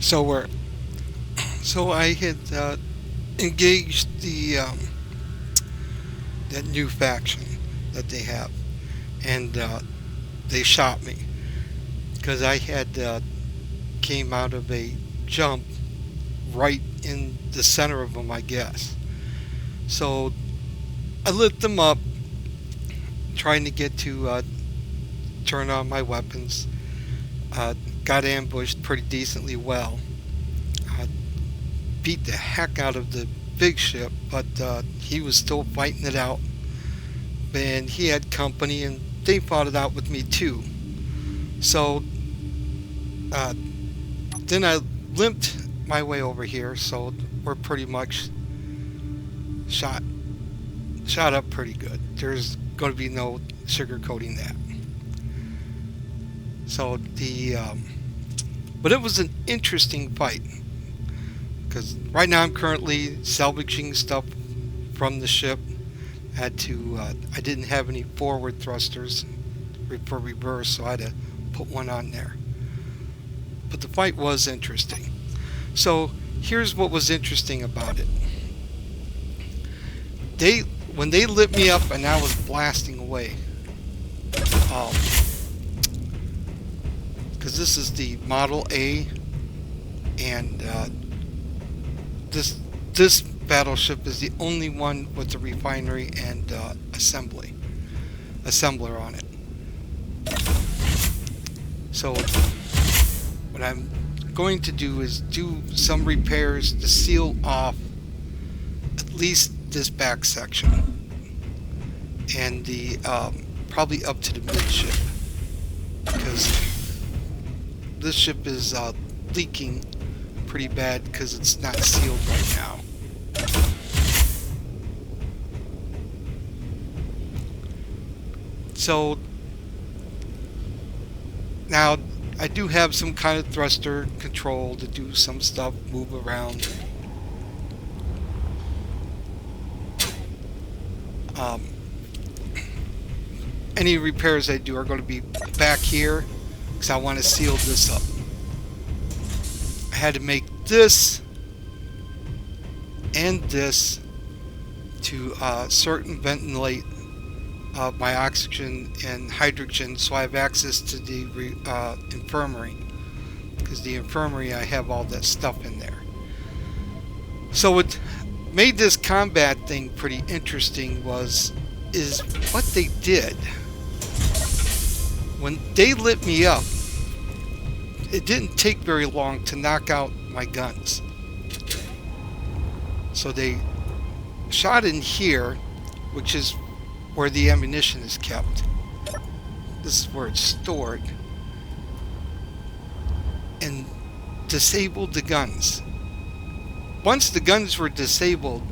So we're so I had engaged that new faction that they have, and they shot me because I had came out of a jump right in the center of them, I guess. So I lit them up, trying to get to turn on my weapons. Uh, got ambushed pretty decently well. Uh, Beat the heck out of the big ship, but he was still fighting it out. And he had company, and they fought it out with me too. So uh, then I limped my way over here, so we're pretty much shot shot up pretty good. There's going to be no sugarcoating that. So but it was an interesting fight because right now I'm currently salvaging stuff from the ship. I didn't have any forward thrusters for reverse, so I had to put one on there. But the fight was interesting. So here's what was interesting about it. They When they lit me up and I was blasting away, um, because this is the Model A, and this battleship is the only one with the refinery and assembler on it. So what I'm going to do is do some repairs to seal off at least this back section and the probably up to the midship, because this ship is leaking pretty bad because it's not sealed right now. So now I do have some kind of thruster control to do some stuff, move around. Um, any repairs I do are going to be back here because I want to seal this up. I had to make this and this to circumventilate my oxygen and hydrogen, so I have access to the infirmary, because the infirmary I have all that stuff in there. So what made this combat thing pretty interesting is what they did when they lit me up. It didn't take very long to knock out my guns. So they shot in here, which is where the ammunition is kept. This is where it's stored, and disabled the guns. Once the guns were disabled,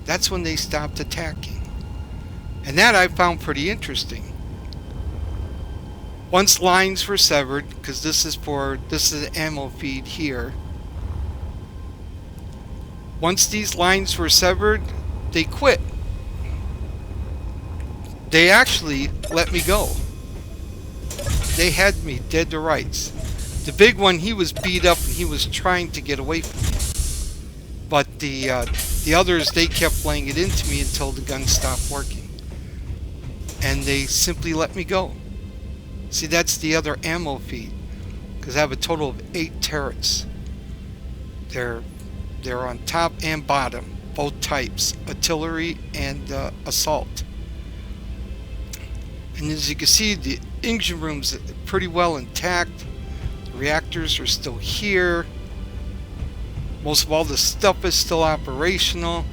that's when they stopped attacking. And that I found pretty interesting. Once lines were severed, because this is an ammo feed here. Once these lines were severed, they quit. They actually let me go. They had me dead to rights. The big one, he was beat up and he was trying to get away from me. But the others, they kept laying it into me until the gun stopped working. And they simply let me go. See, that's the other ammo feed, because I have a total of 8 turrets. They're on top and bottom, both types, artillery and assault. And as you can see, the engine room's pretty well intact. The reactors are still here. Most of all the stuff is still operational.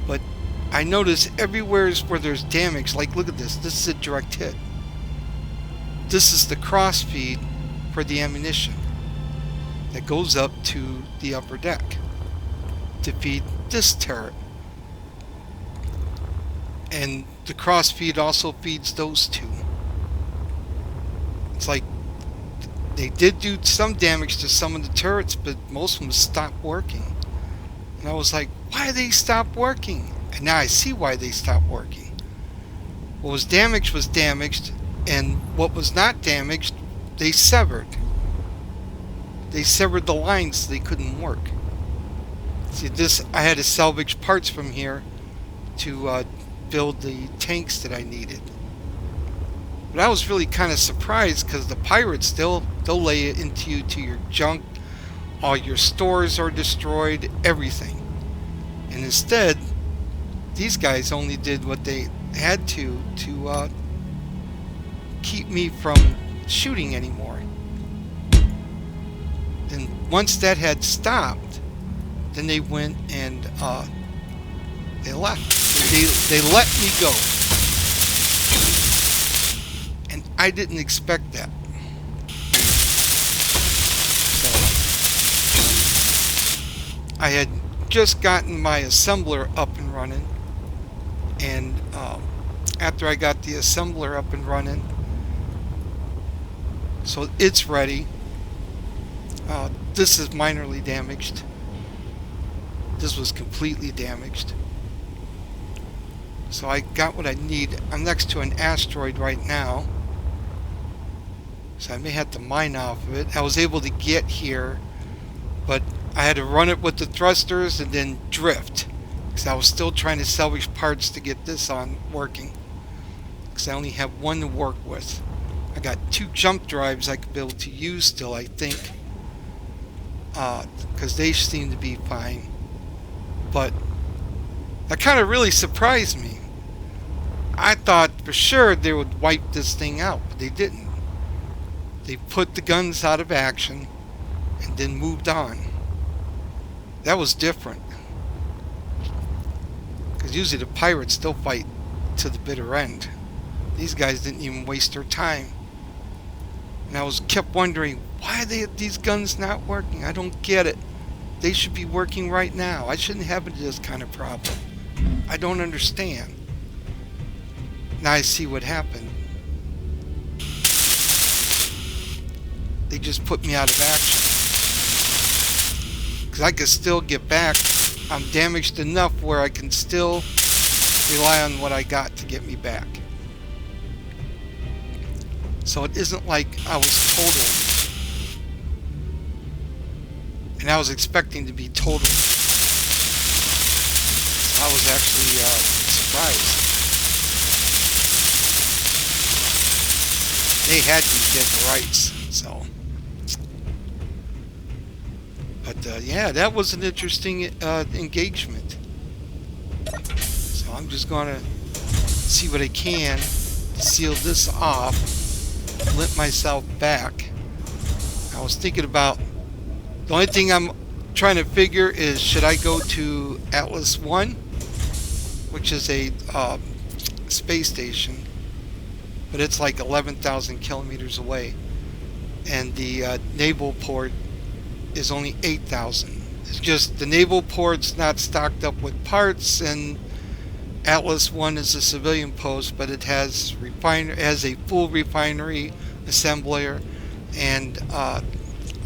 But I notice everywhere where there's damage, like look at this. This is a direct hit. This is the cross feed for the ammunition that goes up to the upper deck to feed this turret. And the cross feed also feeds those two. It's like they did do some damage to some of the turrets, but most of them stopped working. And I was like, why did they stop working? And now I see why they stopped working. What was damaged, and what was not damaged, they severed. they severed the lines so they couldn't work. See, this, I had to salvage parts from here to build the tanks that I needed. But I was really kind of surprised because the pirates, they'll lay it into you to your junk. All your stores are destroyed, everything. And instead, these guys only did what they had to keep me from shooting anymore. Then once that had stopped, then they went and they left. They let me go. And I didn't expect that. So I had just gotten my assembler up and running, and after I got the assembler up and running, so it's ready. This is minorly damaged. This was completely damaged. So I got what I need. I'm next to an asteroid right now, so I may have to mine off of it. I was able to get here, but I had to run it with the thrusters and then drift, because I was still trying to salvage parts to get this on working, because I only have one to work with. I got 2 jump drives I could be able to use still, I think, because they seem to be fine. But that kind of really surprised me. I thought for sure they would wipe this thing out, but they didn't. They put the guns out of action and then moved on. That was different, because usually the pirates still fight to the bitter end. These guys didn't even waste their time. And I kept wondering, why are these guns not working? I don't get it. They should be working right now. I shouldn't have this kind of problem. I don't understand. Now I see what happened. They just put me out of action, because I could still get back. I'm damaged enough where I can still rely on what I got to get me back. So it isn't like I was total. And I was expecting to be total. I was actually surprised. They had me dead to rights, so. But yeah, that was an interesting engagement. So I'm just gonna see what I can to seal this off, limp myself back. I was thinking about, the only thing I'm trying to figure is, should I go to Atlas 1, which is a space station, but it's like 11,000 kilometers away, and the naval port is only 8,000. It's just the naval port's not stocked up with parts, and Atlas 1 is a civilian post, but it has a full refinery assembler, and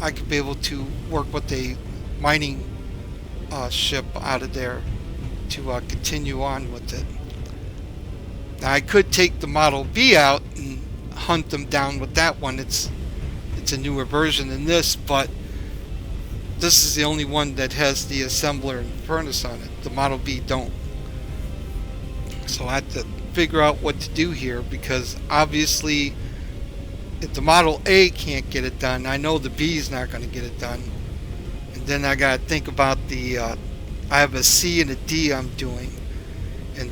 I could be able to work with a mining ship out of there to continue on with it. Now I could take the Model B out and hunt them down with that one. It's a newer version than this, but this is the only one that has the assembler and furnace on it. The Model B don't. So I have to figure out what to do here, because obviously if the Model A can't get it done, I know the B is not going to get it done. And then I got to think about I have a C and a D I'm doing, and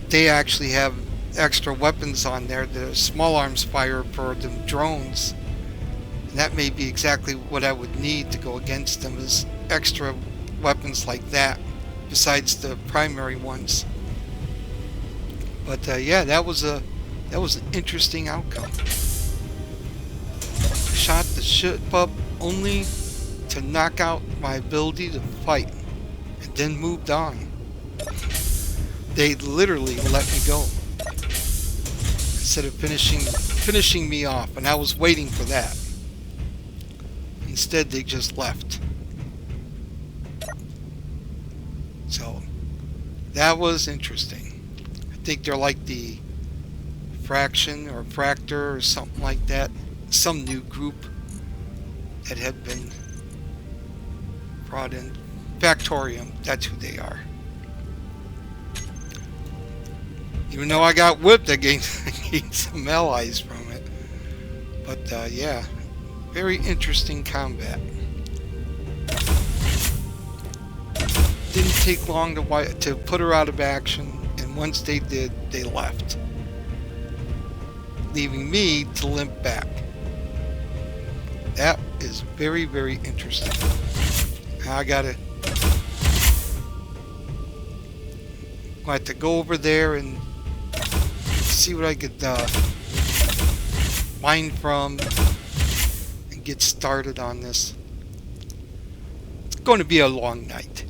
they actually have extra weapons on there. The small arms fire for the drones, and that may be exactly what I would need to go against them, is extra weapons like that besides the primary ones. But yeah, that was an interesting outcome. Shot the ship up only to knock out my ability to fight, and then moved on. They literally let me go instead of finishing me off, and I was waiting for that. Instead, they just left. So that was interesting. I think they're like the Fraction or Fractor or something like that. Some new group that had been brought in. Factorium, that's who they are. Even though I got whipped, I gained some allies from it. But yeah, very interesting combat. Didn't take long to put her out of action, and once they did, they left, leaving me to limp back. That is very, very interesting. Now I gotta have to go over there and see what I could mine from and get started on this. It's going to be a long night.